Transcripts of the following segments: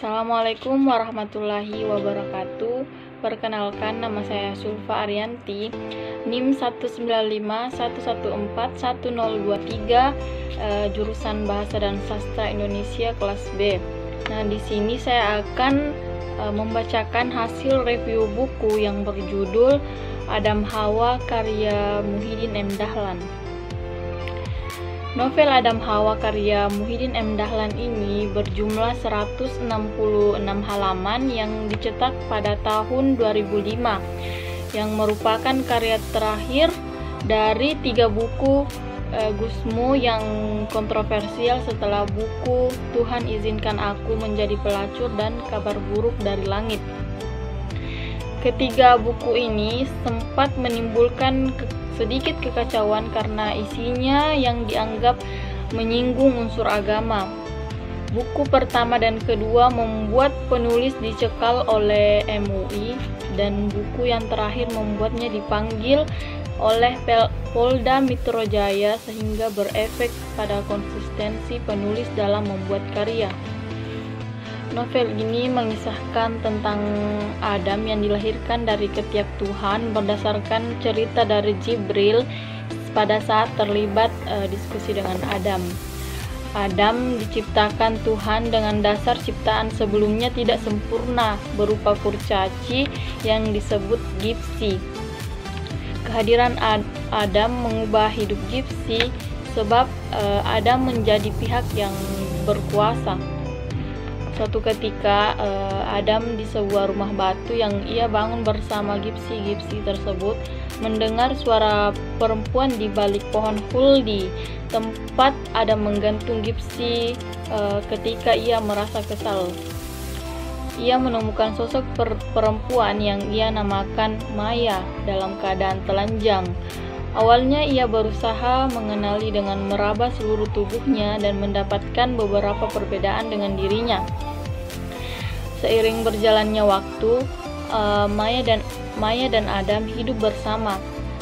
Assalamualaikum warahmatullahi wabarakatuh. Perkenalkan, nama saya Sulfa Arianti, NIM 195114103, jurusan Bahasa dan Sastra Indonesia kelas B. Nah, di sini saya akan membacakan hasil review buku yang berjudul Adam Hawa karya Muhyiddin M. Dahlan. Novel Adam Hawa karya Muhyiddin M. Dahlan ini berjumlah 166 halaman yang dicetak pada tahun 2005, yang merupakan karya terakhir dari 3 buku Gusmo yang kontroversial setelah buku Tuhan Izinkan Aku Menjadi Pelacur dan Kabar Buruk dari Langit. Ketiga buku ini sempat menimbulkan sedikit kekacauan karena isinya yang dianggap menyinggung unsur agama. Buku pertama dan kedua membuat penulis dicekal oleh MUI, dan buku yang terakhir membuatnya dipanggil oleh Polda Metro Jaya, sehingga berefek pada konsistensi penulis dalam membuat karya. Novel ini mengisahkan tentang Adam yang dilahirkan dari ketiak Tuhan berdasarkan cerita dari Jibril pada saat terlibat diskusi dengan Adam. Adam diciptakan Tuhan dengan dasar ciptaan sebelumnya tidak sempurna berupa kurcaci yang disebut Gipsy. Kehadiran Adam mengubah hidup Gipsy sebab Adam menjadi pihak yang berkuasa. Suatu ketika Adam di sebuah rumah batu yang ia bangun bersama Gipsy tersebut mendengar suara perempuan di balik pohon huldi, tempat Adam menggantung Gipsy ketika ia merasa kesal. Ia menemukan sosok perempuan yang ia namakan Maya dalam keadaan telanjang. Awalnya ia berusaha mengenali dengan meraba seluruh tubuhnya dan mendapatkan beberapa perbedaan dengan dirinya. Seiring berjalannya waktu, Maya dan Adam hidup bersama.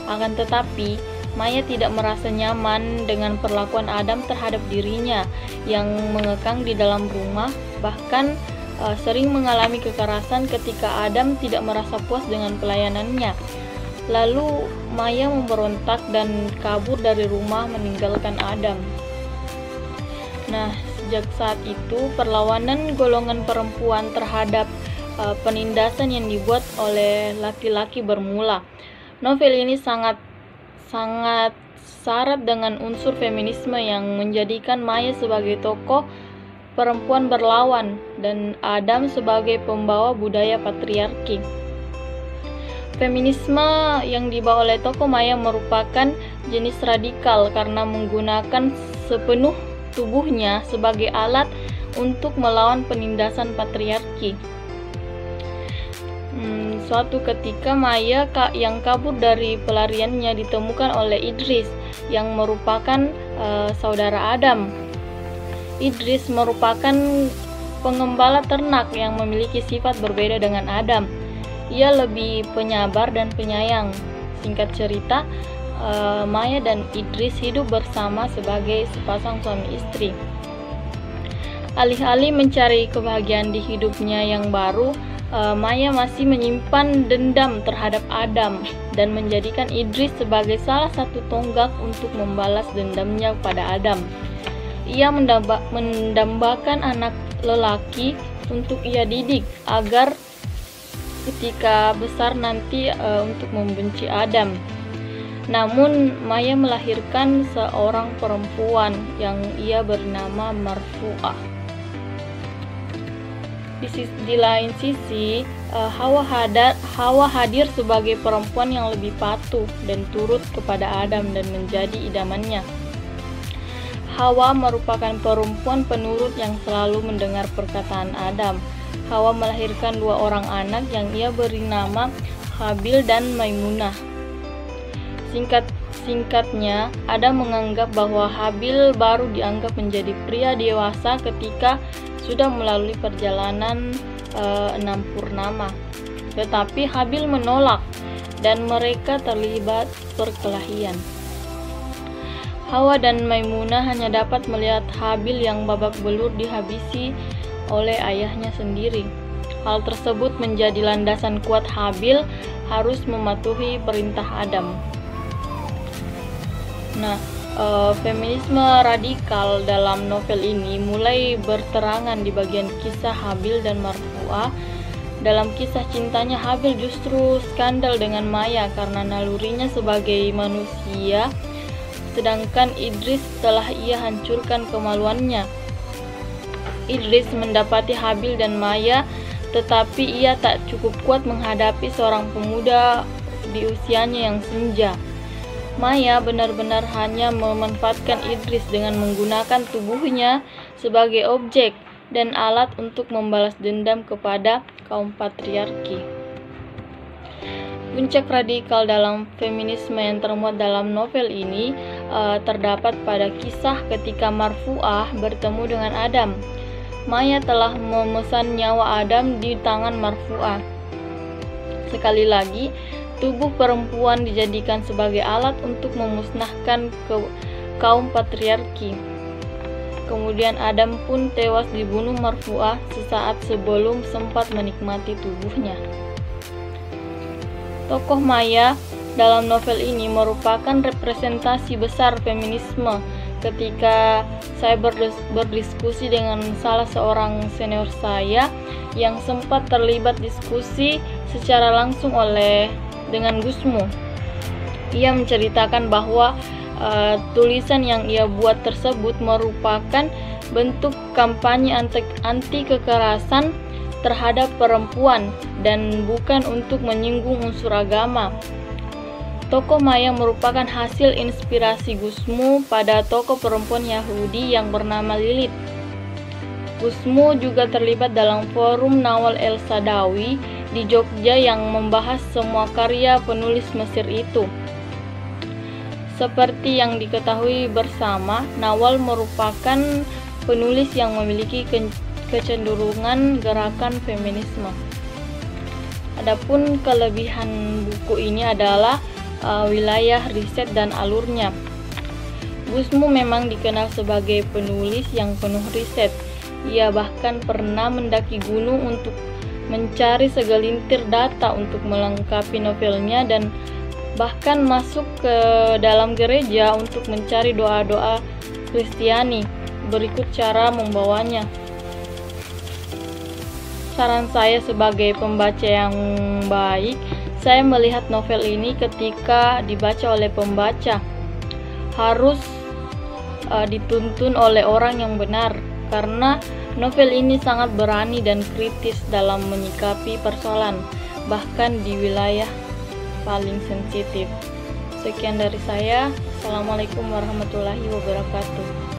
Akan tetapi, Maya tidak merasa nyaman dengan perlakuan Adam terhadap dirinya yang mengekang di dalam rumah, bahkan sering mengalami kekerasan ketika Adam tidak merasa puas dengan pelayanannya. Lalu Maya memberontak dan kabur dari rumah meninggalkan Adam. Nah, sejak saat itu perlawanan golongan perempuan terhadap penindasan yang dibuat oleh laki-laki bermula. Novel ini sangat syarat dengan unsur feminisme yang menjadikan Maya sebagai tokoh perempuan berlawan dan Adam sebagai pembawa budaya patriarki. Feminisme yang dibawa oleh tokoh Maya merupakan jenis radikal karena menggunakan sepenuh tubuhnya sebagai alat untuk melawan penindasan patriarki. Suatu ketika Maya yang kabur dari pelariannya ditemukan oleh Idris yang merupakan saudara Adam. Idris merupakan pengembala ternak yang memiliki sifat berbeda dengan Adam. Ia lebih penyabar dan penyayang. Singkat cerita, Maya dan Idris hidup bersama sebagai sepasang suami istri. Alih-alih mencari kebahagiaan di hidupnya yang baru, Maya masih menyimpan dendam terhadap Adam dan menjadikan Idris sebagai salah satu tonggak untuk membalas dendamnya pada Adam. Ia mendambakan anak lelaki untuk ia didik agar ketika besar nanti untuk membenci Adam. Namun Maya melahirkan seorang perempuan yang ia bernama Marfu'ah. Di lain sisi, Hawa hadir sebagai perempuan yang lebih patuh dan turut kepada Adam dan menjadi idamannya. Hawa merupakan perempuan penurut yang selalu mendengar perkataan Adam. Hawa melahirkan 2 orang anak yang ia beri nama Habil dan Maimunah. Singkatnya, Adam menganggap bahwa Habil baru dianggap menjadi pria dewasa ketika sudah melalui perjalanan 6 purnama. Tetapi Habil menolak dan mereka terlibat perkelahian. Hawa dan Maimunah hanya dapat melihat Habil yang babak belur dihabisi oleh ayahnya sendiri. Hal tersebut menjadi landasan kuat Habil harus mematuhi perintah Adam. Nah, feminisme radikal dalam novel ini mulai berterangan di bagian kisah Habil dan Marfu'ah. Dalam kisah cintanya, Habil justru skandal dengan Maya karena nalurinya sebagai manusia, sedangkan Idris telah ia hancurkan kemaluannya. Idris mendapati Habil dan Maya, tetapi ia tak cukup kuat menghadapi seorang pemuda di usianya yang senja. Maya benar-benar hanya memanfaatkan Idris dengan menggunakan tubuhnya sebagai objek dan alat untuk membalas dendam kepada kaum patriarki. Puncak radikal dalam feminisme yang termuat dalam novel ini terdapat pada kisah ketika Marfu'ah bertemu dengan Adam. Maya telah memesan nyawa Adam di tangan Marfu'ah. Sekali lagi, tubuh perempuan dijadikan sebagai alat untuk memusnahkan kaum patriarki. Kemudian Adam pun tewas dibunuh Marfu'ah sesaat sebelum sempat menikmati tubuhnya. Tokoh Maya dalam novel ini merupakan representasi besar feminisme. Ketika saya berdiskusi dengan salah seorang senior saya yang sempat terlibat diskusi secara langsung dengan Gusmu. Ia menceritakan bahwa tulisan yang ia buat tersebut merupakan bentuk kampanye anti kekerasan terhadap perempuan dan bukan untuk menyinggung unsur agama. Tokoh Maya merupakan hasil inspirasi Gusmu pada tokoh perempuan Yahudi yang bernama Lilith. Gusmu juga terlibat dalam forum Nawal El-Sadawi di Jogja yang membahas semua karya penulis Mesir itu. Seperti yang diketahui bersama, Nawal merupakan penulis yang memiliki kecenderungan gerakan feminisme. Adapun kelebihan buku ini adalah wilayah riset dan alurnya. Gusmu memang dikenal sebagai penulis yang penuh riset. Ia bahkan pernah mendaki gunung untuk mencari segelintir data untuk melengkapi novelnya dan bahkan masuk ke dalam gereja untuk mencari doa-doa Kristiani. Berikut cara membawanya. Saran saya sebagai pembaca yang baik, saya melihat novel ini ketika dibaca oleh pembaca harus dituntun oleh orang yang benar, karena novel ini sangat berani dan kritis dalam menyikapi persoalan, bahkan di wilayah paling sensitif. Sekian dari saya. Assalamualaikum warahmatullahi wabarakatuh.